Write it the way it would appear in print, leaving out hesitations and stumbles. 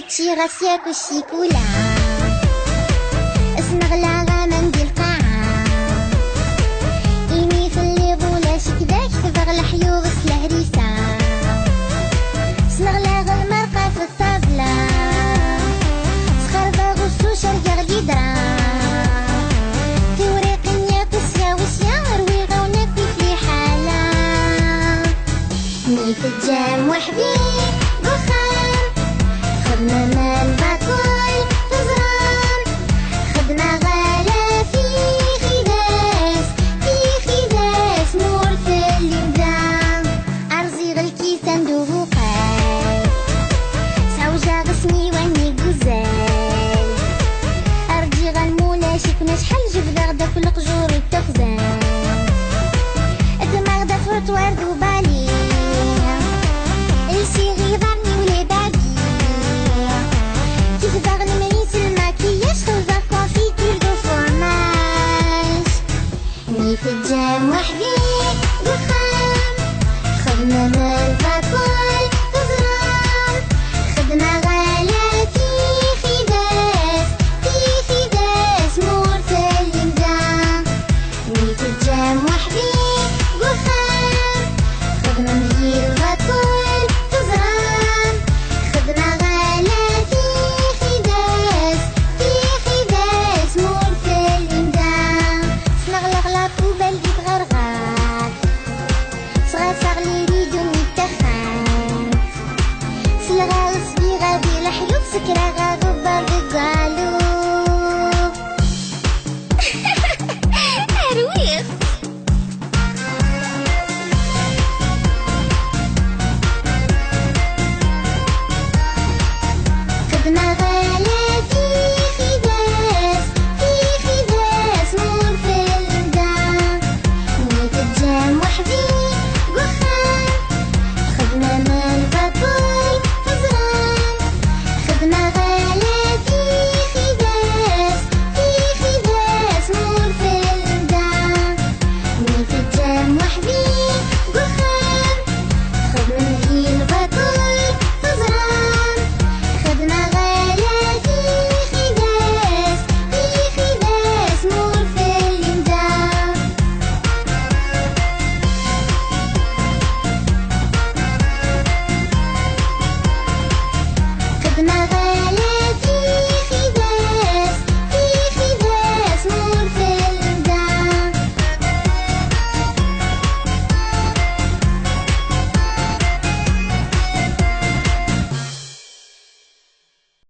هادشي غاسياك والشيكولا اسنغلا غاما ندير قاعة إيمي في الليض ولا شكداك تبغ الحيوغ سلهريسة سنغلا غالمرقة في الطابلة سخربة غصو شرقة غليدرا في وريق نياك وسيا وسيا رويغة وناكل في حالة مي في الجام وحدي بخام خدمة مال باكل تزران خدمة غالة في خداس نور في اللبدان أرزي غالكيسة ندوبو قاي سعوجة غسمي واني قزال أرجي غالمولا شكنا شحال جبدة غدا في القجور والتخزان الدماغ دا فروتوار دوبالي الشي غيضرني ولا بادي كيف باغ المريس الماكياج خوزة كونفيتور دو فورماج مي في الجام وحدي دخان خدمة مال باكل تزران خدمة غالية في خداس نور في اللمدان مي في الجام وحدي دخان خدمة